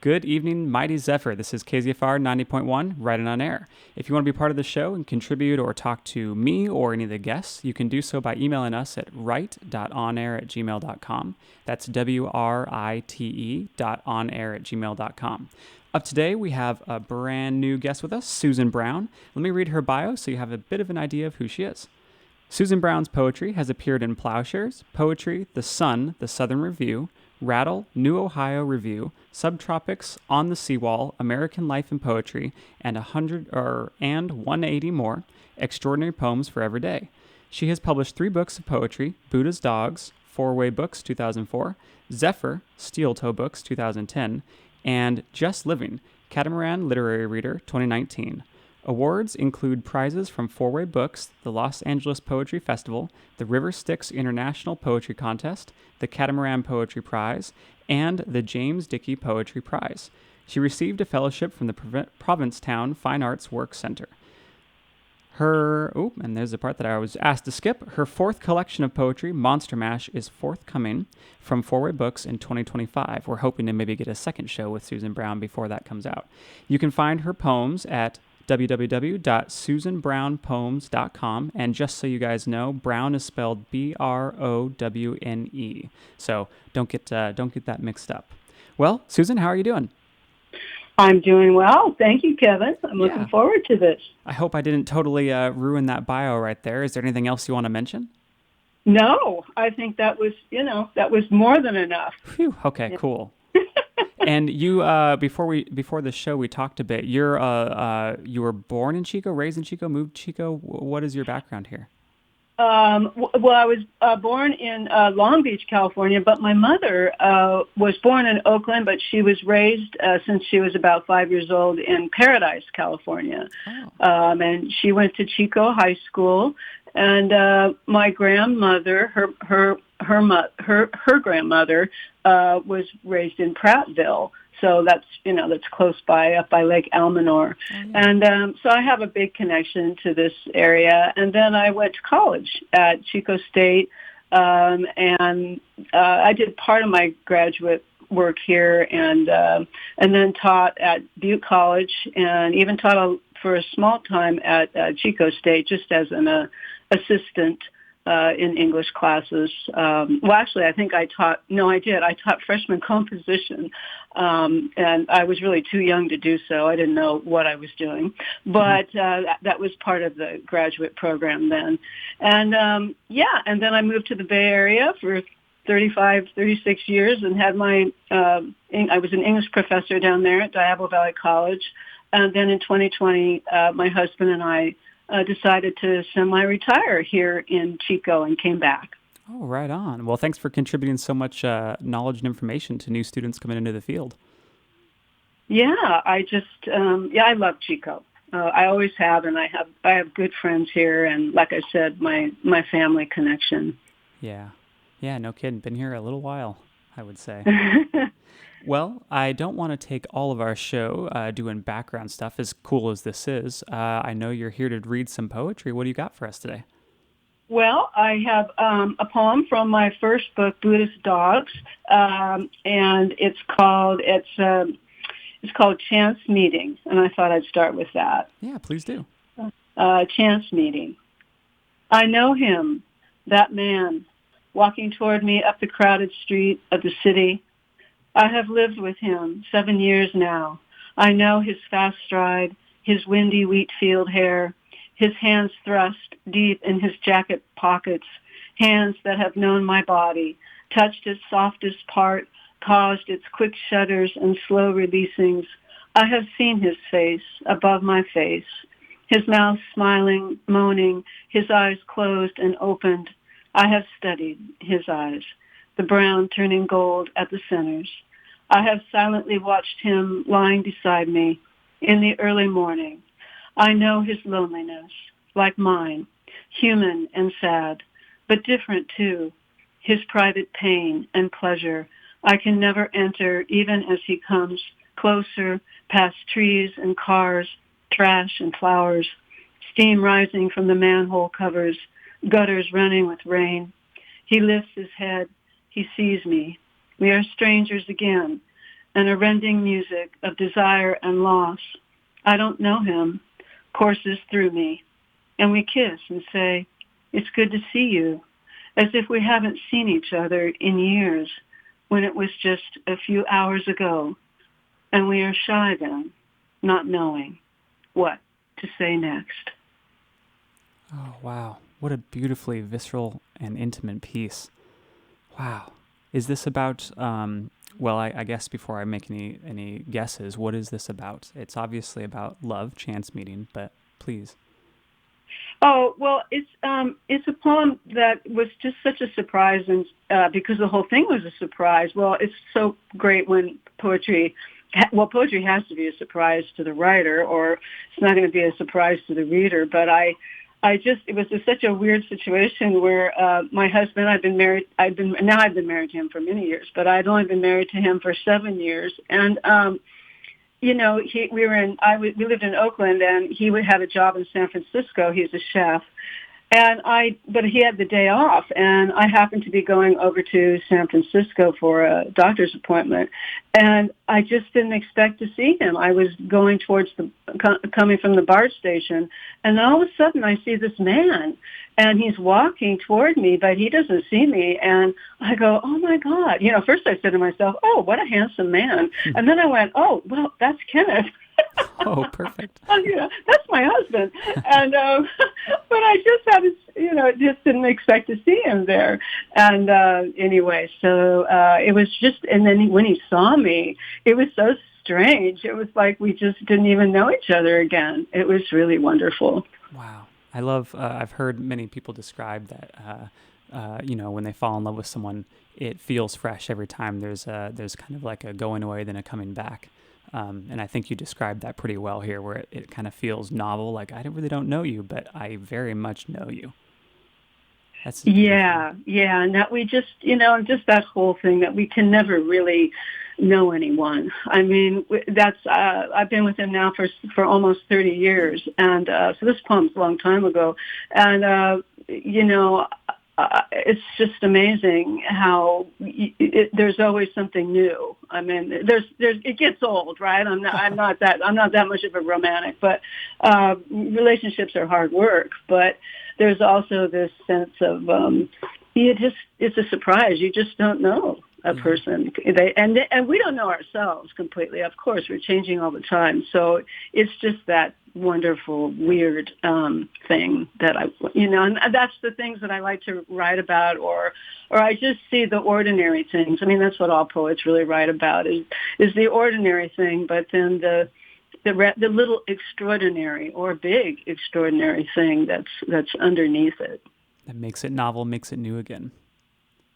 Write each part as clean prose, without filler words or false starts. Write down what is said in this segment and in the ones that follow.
Good evening, Mighty Zephyr. This is KZFR 90.1, right and on air. If you want to be part of the show and contribute or talk to me or any of the guests, you can do so by emailing us at write.onair@gmail.com. That's WRITE.onair@gmail.com. Up today, we have a brand new guest with us, Susan Browne. Let me read her bio so you have a bit of an idea of who she is. Susan Browne's poetry has appeared in Plowshares, Poetry, The Sun, The Southern Review, Rattle, New Ohio Review, Subtropics, On the Seawall, American Life and Poetry, and 180 more extraordinary poems for every day. She has published 3 books of poetry: Buddha's Dogs, Four-Way Books, 2004, Zephyr, Steel Toe Books, 2010, and Just Living, Catamaran Literary Reader, 2019. Awards include prizes from Four-Way Books, the Los Angeles Poetry Festival, the River Styx International Poetry Contest, the Catamaran Poetry Prize, and the James Dickey Poetry Prize. She received a fellowship from the Provincetown Fine Arts Work Center. And there's the part that I was asked to skip. Her 4th collection of poetry, Monster Mash, is forthcoming from Four-Way Books in 2025. We're hoping to maybe get a second show with Susan Browne before that comes out. You can find her poems at www.susanbrownepoems.com, and just so you guys know, Brown is spelled Browne. So don't get that mixed up. Well, Susan, how are you doing? I'm doing well. Thank you, Kevin. I'm looking forward to this. I hope I didn't totally ruin that bio right there. Is there anything else you want to mention? No, I think that was more than enough. Phew. Okay, cool. And you, before the show, we talked a bit. You were born in Chico, raised in Chico, moved to Chico. What is your background here? Well, I was born in Long Beach, California, but my mother was born in Oakland, but she was raised since she was about 5 years old in Paradise, California. Oh. And she went to Chico High School, and my grandmother, her grandmother, was raised in Prattville. So that's close by, up by Lake Almanor. Mm-hmm. And so I have a big connection to this area. And then I went to college at Chico State, and I did part of my graduate work here, and then taught at Butte College, and even taught for a small time at Chico State, just as an assistant in English classes. Well, actually, I think I taught freshman composition, and I was really too young to do so. I didn't know what I was doing, but that was part of the graduate program then. And and then I moved to the Bay Area for 36 years and had I was an English professor down there at Diablo Valley College. And then in 2020, my husband and I decided to semi-retire here in Chico and came back. Oh, right on. Well, thanks for contributing so much knowledge and information to new students coming into the field. Yeah, I love Chico. I always have, and I have good friends here, and like I said, my family connection. Yeah, no kidding. Been here a little while, I would say. Well, I don't want to take all of our show doing background stuff, as cool as this is. I know you're here to read some poetry. What do you got for us today? Well, I have a poem from my first book, Buddha's Dogs, and it's called Chance Meeting, and I thought I'd start with that. Yeah, please do. Chance Meeting. I know him, that man, walking toward me up the crowded street of the city. I have lived with him 7 years now. I know his fast stride, his windy wheat field hair, his hands thrust deep in his jacket pockets, hands that have known my body, touched its softest part, caused its quick shudders and slow releasings. I have seen his face above my face, his mouth smiling, moaning, his eyes closed and opened. I have studied his eyes, the brown turning gold at the centers. I have silently watched him lying beside me in the early morning. I know his loneliness, like mine, human and sad, but different too. His private pain and pleasure I can never enter, even as he comes closer, past trees and cars, trash and flowers, steam rising from the manhole covers, gutters running with rain. He lifts his head. He sees me. We are strangers again. and a rending music of desire and loss. I don't know him, courses through me, and we kiss and say, it's good to see you, as if we haven't seen each other in years, when it was just a few hours ago, and we are shy then, not knowing what to say next. Oh, wow. What a beautifully visceral and intimate piece. Wow. Is this about, well, I guess before I make any guesses, what is this about? It's obviously about love, chance meeting, but please. Oh, well, it's a poem that was just such a surprise, and because the whole thing was a surprise. Well, it's so great when poetry has to be a surprise to the writer, or it's not going to be a surprise to the reader. But it was just such a weird situation where my husband, I've been married to him for many years, but I'd only been married to him for 7 years, and we lived in Oakland, and he would have a job in San Francisco. He's a chef. But he had the day off, and I happened to be going over to San Francisco for a doctor's appointment, and I just didn't expect to see him. I was going coming from the BART station, and all of a sudden I see this man, and he's walking toward me, but he doesn't see me, and I go, oh my God. First I said to myself, oh, what a handsome man. And then I went, oh, well, that's Kenneth. Oh, perfect. That's my husband. And, but I just just didn't expect to see him there. And, anyway, so, it was just, and then when he saw me, it was so strange. It was like we just didn't even know each other again. It was really wonderful. Wow. I love, I've heard many people describe that, when they fall in love with someone, it feels fresh every time. There's kind of like a going away, then a coming back. And I think you described that pretty well here, where it kind of feels novel, like I really don't know you, but I very much know you. That's yeah, and that we just, just that whole thing that we can never really know anyone. I mean, I've been with him now for almost 30 years, and so this poem's a long time ago, and it's just amazing how there's always something new. I mean, it gets old, right? I'm not that much of a romantic, but relationships are hard work. But there's also this sense of it's a surprise. You just don't know a person, and we don't know ourselves completely. Of course, we're changing all the time. So it's just that wonderful, weird thing that and that's the things that I like to write about, or I just see the ordinary things. I mean, that's what all poets really write about is the ordinary thing, but then the little extraordinary or big extraordinary thing that's underneath it. That makes it novel, makes it new again.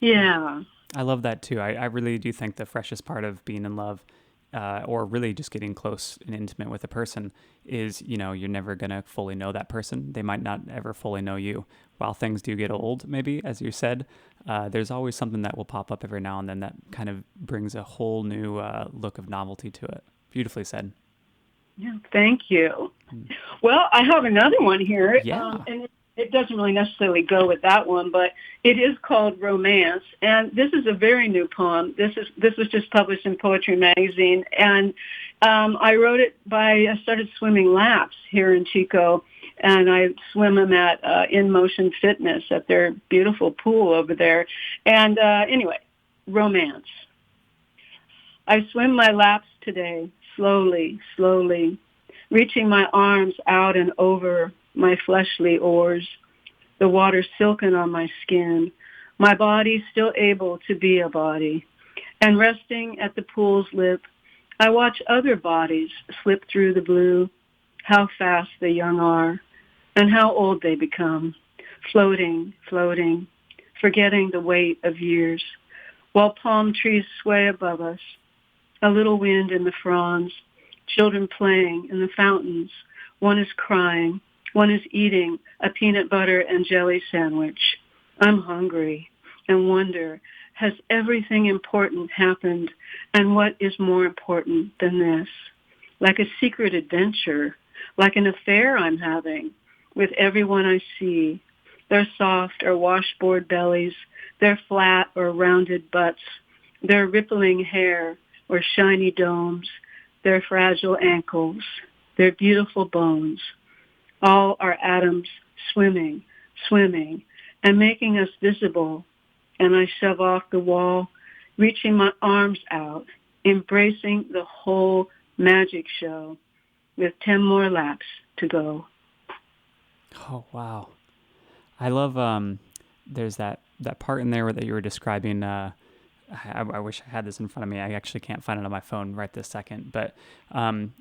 Yeah. I love that too. I really do think the freshest part of being in love, or really just getting close and intimate with a person, is, you're never going to fully know that person. They might not ever fully know you. While things do get old, maybe, as you said, there's always something that will pop up every now and then that kind of brings a whole new look of novelty to it. Beautifully said. Yeah, thank you. Well, I have another one here. Yeah. And it doesn't really necessarily go with that one, but it is called Romance. And this is a very new poem. This was just published in Poetry Magazine. And I wrote it I started swimming laps here in Chico. And I swim them at In Motion Fitness at their beautiful pool over there. And anyway, Romance. I swim my laps today, slowly, slowly, reaching my arms out and over my fleshly oars, the water silken on my skin, my body still able to be a body. And resting at the pool's lip, I watch other bodies slip through the blue, how fast the young are, and how old they become, floating, floating, forgetting the weight of years, while palm trees sway above us, a little wind in the fronds, children playing in the fountains. One is crying. One is eating a peanut butter and jelly sandwich. I'm hungry and wonder, has everything important happened? And what is more important than this? Like a secret adventure, like an affair I'm having with everyone I see, their soft or washboard bellies, their flat or rounded butts, their rippling hair, or shiny domes, their fragile ankles, their beautiful bones. All are atoms swimming, swimming, and making us visible. And I shove off the wall, reaching my arms out, embracing the whole magic show with 10 more laps to go. Oh, wow. I love, there's that part in there that you were describing, I wish I had this in front of me. I actually can't find it on my phone right this second. But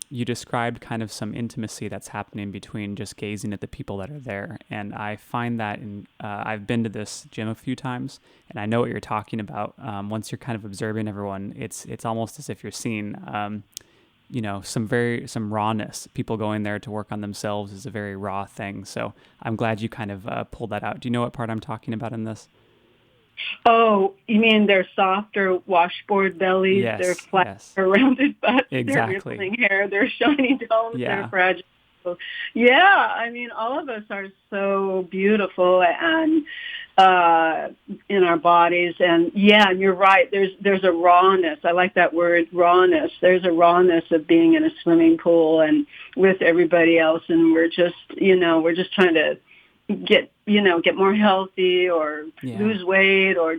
you described kind of some intimacy that's happening between just gazing at the people that are there. And I find that I've been to this gym a few times, and I know what you're talking about. Once you're kind of observing everyone, it's almost as if you're seeing, some rawness. People going there to work on themselves is a very raw thing. So I'm glad you kind of pulled that out. Do you know what part I'm talking about in this? Oh, you mean their softer washboard bellies, Yes, their flat yes. or rounded butts, Exactly. their rippling hair, their shiny domes, Yeah. their fragile. Yeah, I mean, all of us are so beautiful and in our bodies, and and you're right. There's a rawness. I like that word, rawness. There's a rawness of being in a swimming pool and with everybody else, and we're just trying to get more healthy or lose weight or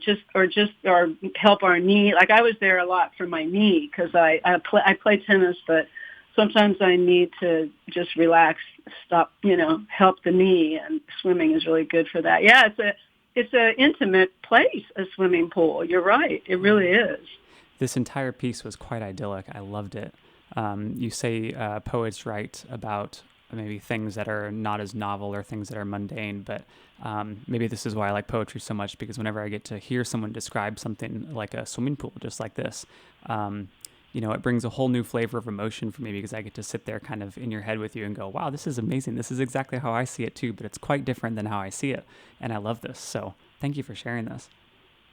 help our knee. Like I was there a lot for my knee because I play tennis, but sometimes I need to just relax, stop, help the knee, and swimming is really good for that. Yeah, it's a intimate place, a swimming pool. You're right. It really is. This entire piece was quite idyllic. I loved it. You say poets write about maybe things that are not as novel or things that are mundane, but maybe this is why I like poetry so much, because whenever I get to hear someone describe something like a swimming pool, just like this, it brings a whole new flavor of emotion for me, because I get to sit there kind of in your head with you and go, wow, this is amazing. This is exactly how I see it too, but it's quite different than how I see it. And I love this. So thank you for sharing this.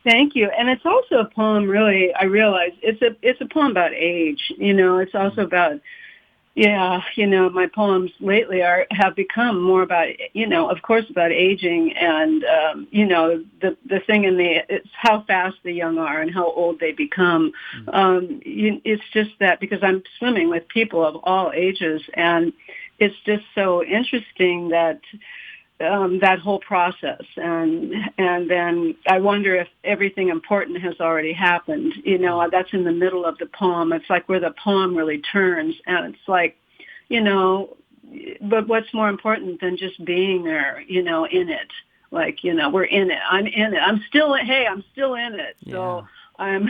Thank you. And it's also a poem, really, I realize it's a poem about age. It's also about, my poems lately have become more about, of course, about aging and, the thing it's how fast the young are and how old they become. It's just that because I'm swimming with people of all ages, and it's just so interesting that that whole process, and then I wonder if everything important has already happened. That's in the middle of the poem. It's like where the poem really turns, and it's like, but what's more important than just being there, in it? Like, we're in it. I'm in it. I'm still in it. So I'm.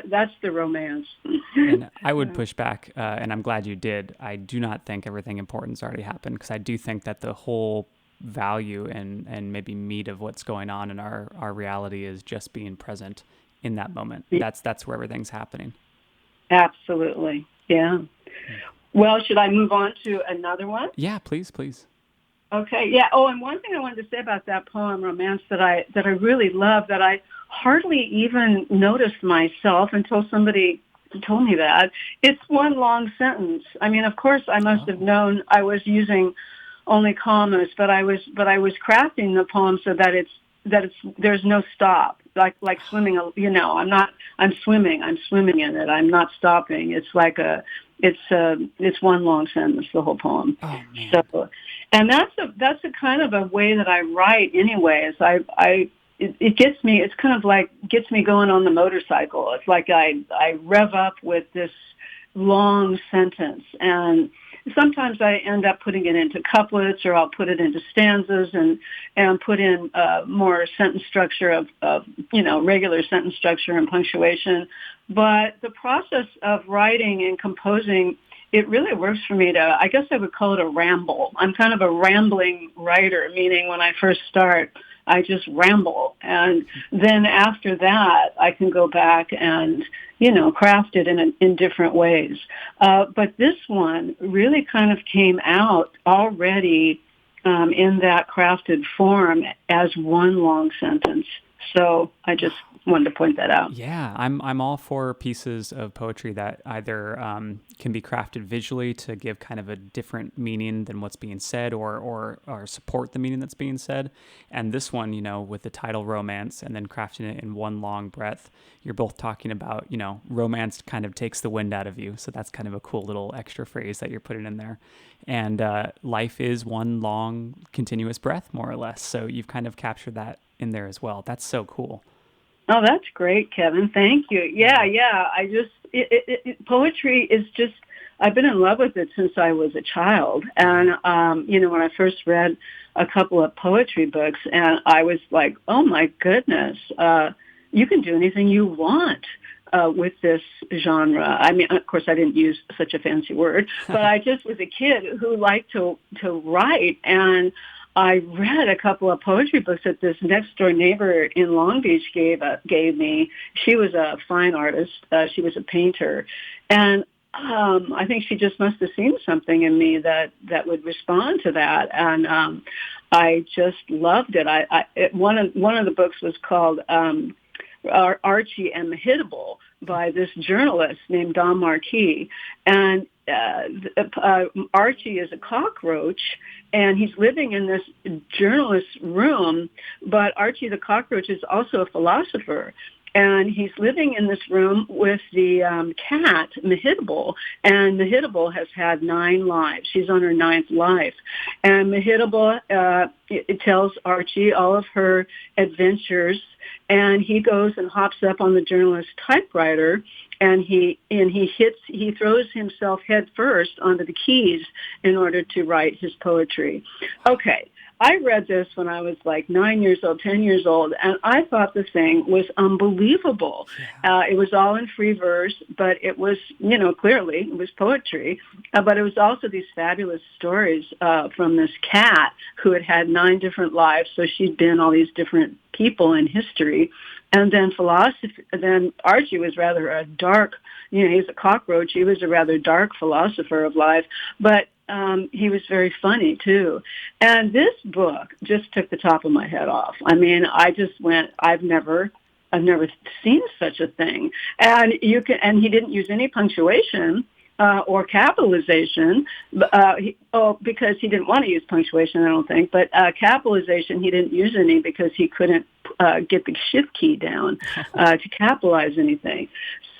That's the romance. And I would push back, and I'm glad you did. I do not think everything important's already happened, because I do think that the whole value and maybe meat of what's going on in our reality is just being present in that moment. That's where everything's happening. Absolutely. Yeah. Well, should I move on to another one? Yeah, please. Okay. Yeah. Oh, and one thing I wanted to say about that poem, Romance, that I really love, that I hardly even noticed myself until somebody told me that. It's one long sentence. I mean, of course, I must have known I was using only commas, but I was crafting the poem so that there's no stop. Like swimming, I'm swimming in it. I'm not stopping. It's like it's one long sentence, the whole poem. Oh, man. So, and that's a kind of a way that I write anyway. It gets me. It's kind of like gets me going on the motorcycle. It's like I rev up with this long sentence, and sometimes I end up putting it into couplets, or I'll put it into stanzas and put in more sentence structure of regular sentence structure and punctuation. But the process of writing and composing, it really works for me I guess I would call it a ramble. I'm kind of a rambling writer, meaning when I first start, I just ramble. And then after that, I can go back and, craft it in different ways. But this one really kind of came out already in that crafted form as one long sentence. So I just wanted to point that out. Yeah, I'm all for pieces of poetry that either can be crafted visually to give kind of a different meaning than what's being said, or support the meaning that's being said. And this one, with the title romance and then crafting it in one long breath, you're both talking about, romance kind of takes the wind out of you. So that's kind of a cool little extra phrase that you're putting in there. And life is one long continuous breath, more or less. So you've kind of captured that in there as well. That's so cool. Oh, that's great, Kevin. Thank you. Yeah, yeah. Poetry is just, I've been in love with it since I was a child. And, when I first read a couple of poetry books, and I was like, oh my goodness, you can do anything you want. With this genre. I mean, of course, I didn't use such a fancy word, but I just was a kid who liked to write, and I read a couple of poetry books that this next door neighbor in Long Beach gave me. She was a fine artist. She was a painter, and I think she just must have seen something in me that would respond to that, and I just loved it. One of the books was called Archie and Mehitable by this journalist named Don Marquis. And Archie is a cockroach, and he's living in this journalist's room, but Archie the cockroach is also a philosopher. And he's living in this room with the cat, Mehitable, and Mehitable has had 9 lives. She's on her 9th life. And Mehitable it tells Archie all of her adventures, and he goes and hops up on the journalist's typewriter, and he throws himself head first onto the keys in order to write his poetry. Okay. I read this when I was like 9 years old, 10 years old, and I thought the thing was unbelievable. It was all in free verse, but it was, clearly it was poetry. But it was also these fabulous stories from this cat who had had 9 different lives. So she'd been all these different people in history. And then then Archie was rather a dark, he's a cockroach. He was a rather dark philosopher of life, but he was very funny too. And this book just took the top of my head off. I mean, I just went, I've never seen such a thing. And he didn't use any punctuation or capitalization, because he didn't want to use punctuation, I don't think. But capitalization, he didn't use any because he couldn't get the shift key down to capitalize anything.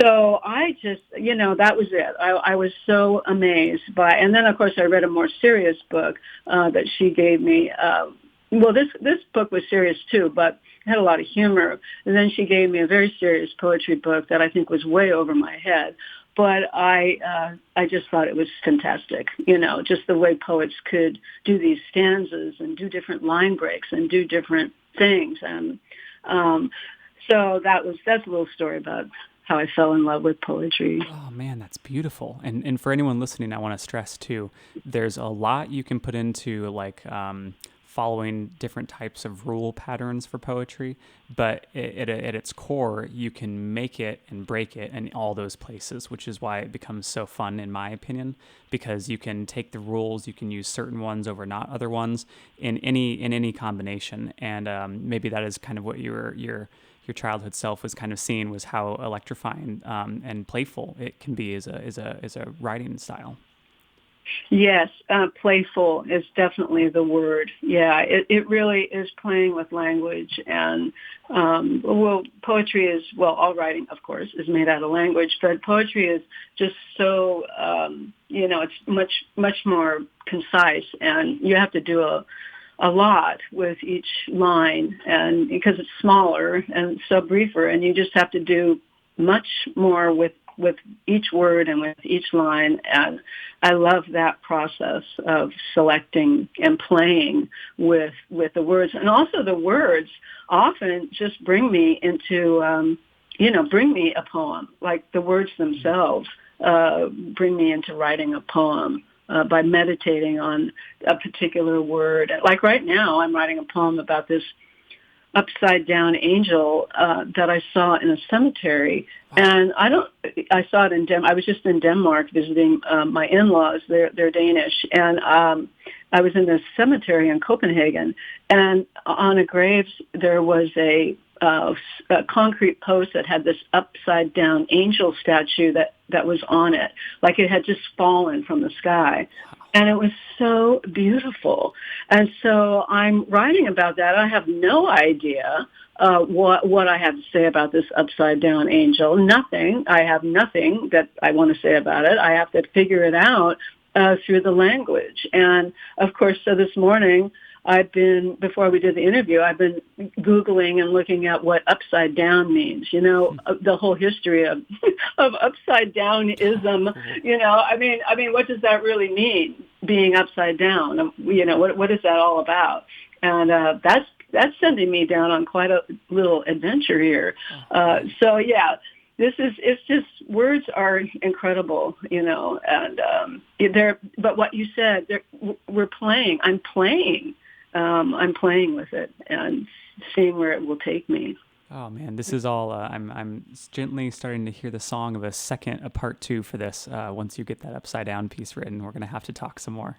So I just, that was it. I was so amazed by, and then of course I read a more serious book that she gave me. This book was serious too, but had a lot of humor. And then she gave me a very serious poetry book that I think was way over my head. But I just thought it was fantastic, just the way poets could do these stanzas and do different line breaks and do different things. And so that's a little story about how I fell in love with poetry. Oh man, that's beautiful. And for anyone listening, I want to stress too, there's a lot you can put into like following different types of rule patterns for poetry, but at its core, you can make it and break it in all those places, which is why it becomes so fun, in my opinion, because you can take the rules, you can use certain ones over not other ones in any combination, and maybe that is kind of what your childhood self was kind of seeing, was how electrifying and playful it can be as a writing style. Yes, playful is definitely the word. Yeah, it really is playing with language. And, poetry is, all writing, of course, is made out of language, but poetry is just so, it's much more concise, and you have to do a lot with each line, and because it's smaller and so briefer, and you just have to do much more with each word and with each line. And I love that process of selecting and playing with the words. And also the words often just bring me into, bring me a poem. Like the words themselves bring me into writing a poem by meditating on a particular word. Like right now, I'm writing a poem about this upside down angel that I saw in a cemetery. And I saw it I was just in Denmark visiting my in-laws. They're Danish. And I was in this cemetery in Copenhagen, and on a grave there was a a concrete post that had this upside down angel statue that was on it, like it had just fallen from the sky. And it was so beautiful. And so I'm writing about that. I have no idea what I have to say about this upside down angel. Nothing. I have nothing that I want to say about it. I have to figure it out through the language. And of course, so this morning, before we did the interview, I've been Googling and looking at what upside down means, the whole history of upside downism, I mean, what does that really mean, being upside down? What is that all about? And that's sending me down on quite a little adventure here. So yeah, it's just, words are incredible, and but what you said, I'm playing with it and seeing where it will take me. Oh man, this is all. I'm gently starting to hear the song of a part two for this. Once you get that upside down piece written, we're gonna have to talk some more.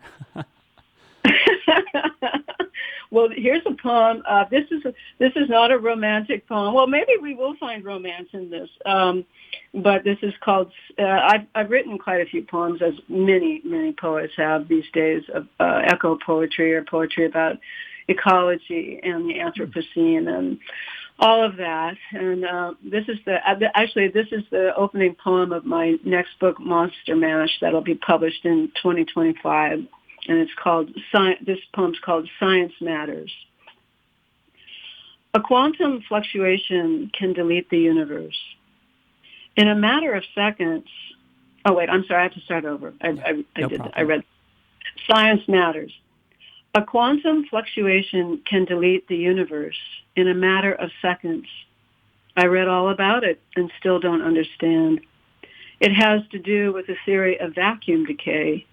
Well, here's a poem. This is not a romantic poem. Well, maybe we will find romance in this. But this is called. I've written quite a few poems, as many poets have these days, of echo poetry, or poetry about ecology and the Anthropocene and all of that. And this is the opening poem of my next book, Monster Mash, that'll be published in 2025. And it's called, this poem's called Science Matters. A quantum fluctuation can delete the universe. In a matter of seconds, oh wait, I'm sorry, I have to start over. I read. Science Matters. A quantum fluctuation can delete the universe in a matter of seconds. I read all about it and still don't understand. It has to do with the theory of vacuum decay.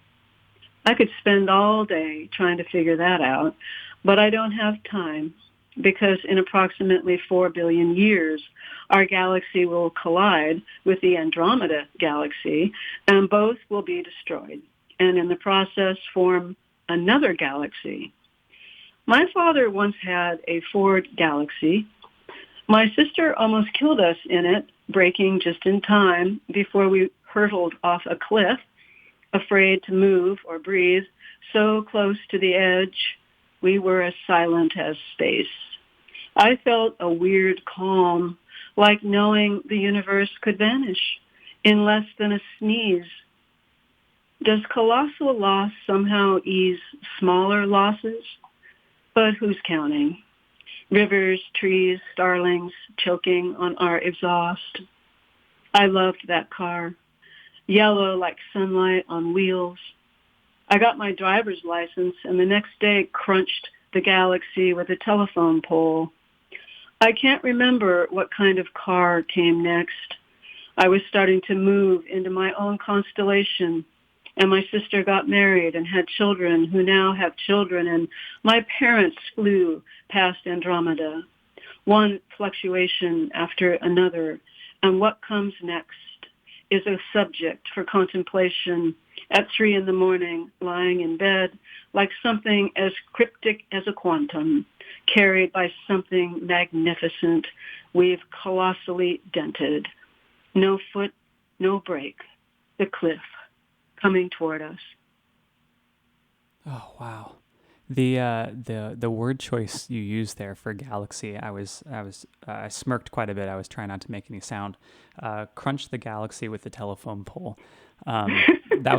I could spend all day trying to figure that out, but I don't have time, because in approximately 4 billion years, our galaxy will collide with the Andromeda galaxy, and both will be destroyed, and in the process form another galaxy. My father once had a Ford Galaxy. My sister almost killed us in it, braking just in time before we hurtled off a cliff, afraid to move or breathe, so close to the edge, we were as silent as space. I felt a weird calm, like knowing the universe could vanish in less than a sneeze. Does colossal loss somehow ease smaller losses? But who's counting? Rivers, trees, starlings choking on our exhaust. I loved that car. Yellow like sunlight on wheels. I got my driver's license and the next day crunched the galaxy with a telephone pole. I can't remember what kind of car came next. I was starting to move into my own constellation, and my sister got married and had children who now have children, and my parents flew past Andromeda, one fluctuation after another, and what comes next is a subject for contemplation at 3 a.m, lying in bed, like something as cryptic as a quantum, carried by something magnificent we've colossally dented. No foot, no break. The cliff coming toward us. Oh, wow. The word choice you used there for galaxy, I smirked quite a bit. I was trying not to make any sound. Crunch the galaxy with the telephone pole. That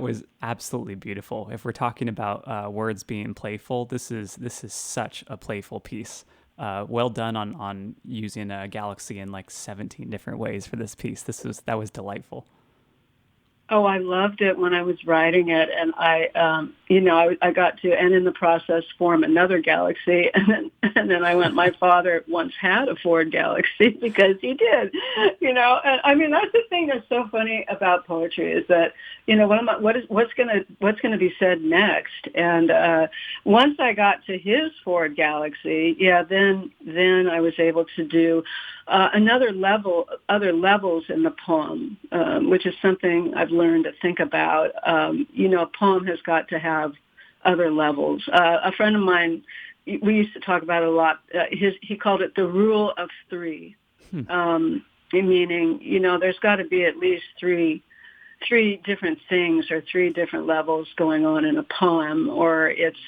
was absolutely beautiful. If we're talking about words being playful, this is such a playful piece. Well done on using a galaxy in like 17 different ways for this piece. That was delightful. Oh, I loved it when I was writing it, and I got to, and in the process, form another galaxy, and then I went. My father once had a Ford Galaxy because he did, and I mean that's the thing that's so funny about poetry is that what's gonna be said next, and once I got to his Ford Galaxy, then I was able to do other levels in the poem, which is something I've learned to think about. A poem has got to have other levels. A friend of mine we used to talk about it a lot. He called it the rule of three, meaning, there's got to be at least three different things or three different levels going on in a poem, or it's,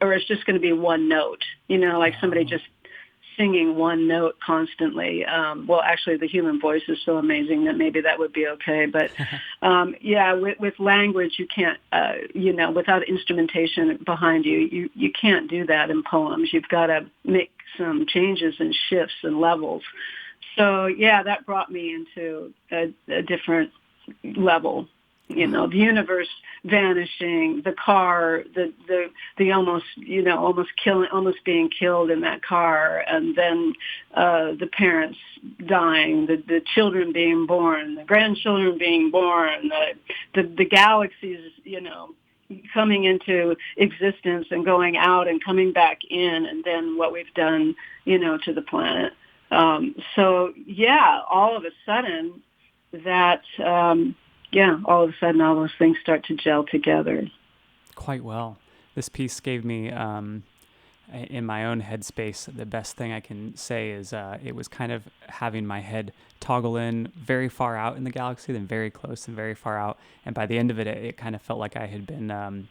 or it's just going to be one note, like somebody just singing one note constantly. Well, actually, the human voice is so amazing that maybe that would be okay. But with language, you can't, without instrumentation behind you, you can't do that in poems. You've got to make some changes and shifts and levels. So, that brought me into a different level. The universe vanishing, the car, the almost being killed in that car, and then the parents dying, the children being born, the grandchildren being born, the galaxies, coming into existence and going out and coming back in, and then what we've done, to the planet. All of a sudden that. All of a sudden all those things start to gel together. Quite well. This piece gave me, in my own headspace, the best thing I can say is it was kind of having my head toggle in very far out in the galaxy, then very close and very far out. And by the end of it, it kind of felt like I had been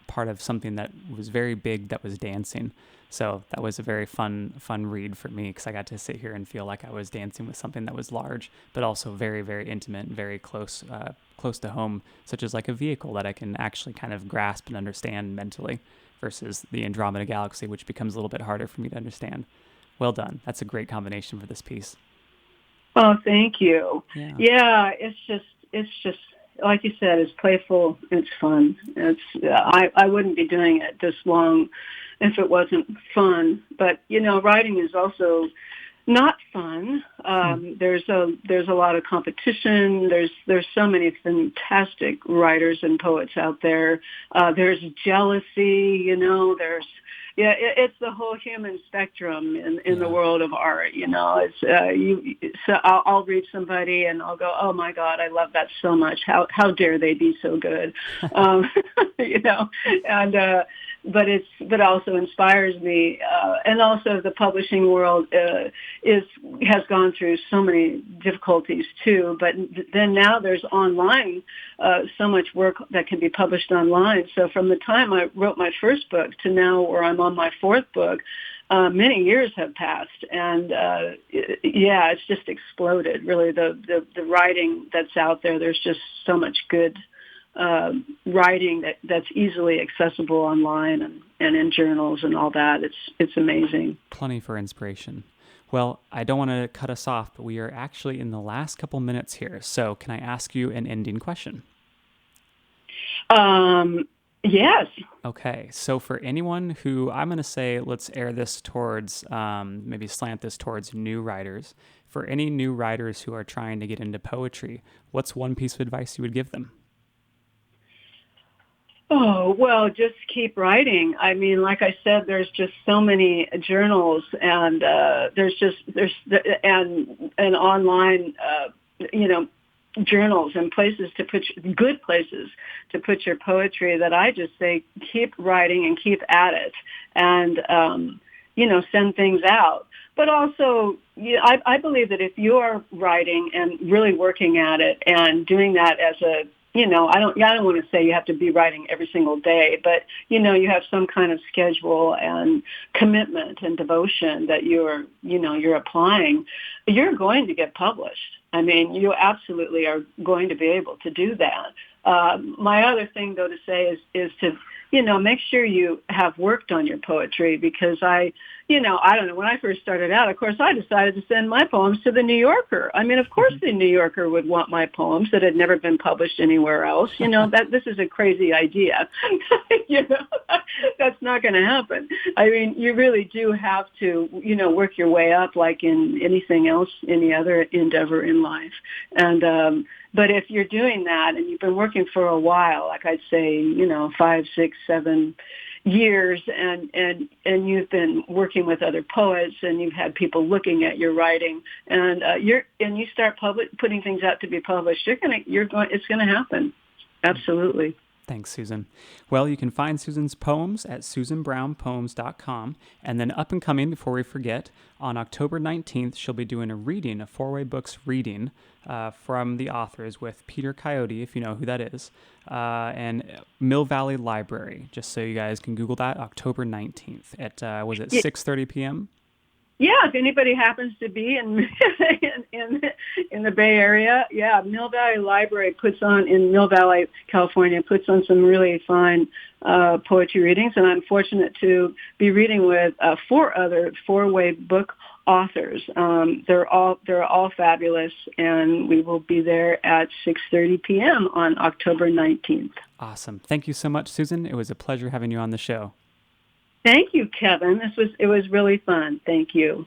part of something that was very big that was dancing. So that was a very fun read for me, because I got to sit here and feel like I was dancing with something that was large, but also very, very intimate and very close to home, such as like a vehicle that I can actually kind of grasp and understand mentally, versus the Andromeda Galaxy, which becomes a little bit harder for me to understand. Well done. That's a great combination for this piece. Oh, thank you. Yeah, it's just like you said, it's playful. It's fun. I wouldn't be doing it this long if it wasn't fun. But writing is also not fun. There's a lot of competition. There's so many fantastic writers and poets out there. There's jealousy. It's the whole human spectrum in the world of art. So I'll read somebody and I'll go, oh my God, I love that so much. How dare they be so good? But also inspires me. And also the publishing world has gone through so many difficulties too. But then now there's online, so much work that can be published online. So from the time I wrote my first book to now where I'm on my fourth book, many years have passed, and it's just exploded. Really, the writing that's out there. There's just so much good writing that's easily accessible online and in journals and all that. It's amazing. Plenty for inspiration. Well, I don't want to cut us off, but we are actually in the last couple minutes here. So can I ask you an ending question? Yes. Okay. So for anyone who, I'm going to say, let's air this towards, maybe slant this towards new writers. For any new writers who are trying to get into poetry, what's one piece of advice you would give them? Oh, well, just keep writing. I mean, like I said, there's just so many journals, and there's online, journals and places to put good places to put your poetry, that I just say keep writing and keep at it, and send things out. But also, I believe that if you are writing and really working at it and doing that as a I don't want to say you have to be writing every single day, but, you have some kind of schedule and commitment and devotion that you're applying, you're going to get published. I mean, you absolutely are going to be able to do that. My other thing, though, to say is to, make sure you have worked on your poetry, because I don't know, when I first started out, of course, I decided to send my poems to the New Yorker. I mean, of course, the New Yorker would want my poems that had never been published anywhere else. That this is a crazy idea. That's not going to happen. I mean, you really do have to, work your way up like in anything else, any other endeavor in life. And, but if you're doing that and you've been working for a while, like I'd say, 5, 6, 7 years, and you've been working with other poets, and you've had people looking at your writing, and you start putting things out to be published, it's going to happen. Absolutely. Thanks, Susan. Well, you can find Susan's poems at susanbrownepoems.com. And then up and coming, before we forget, on October 19th, she'll be doing a reading, a four-way books reading from the authors with Peter Coyote, if you know who that is, and Mill Valley Library. Just so you guys can Google that, October 19th at, was it 6:30 p.m.? Yeah, if anybody happens to be in in the Bay Area, yeah, Mill Valley Library in Mill Valley, California, puts on some really fine poetry readings, and I'm fortunate to be reading with four other four-way book authors. They're all fabulous, and we will be there at 6:30 p.m. on October 19th. Awesome. Thank you so much, Susan. It was a pleasure having you on the show. Thank you, Kevin. It was really fun. Thank you.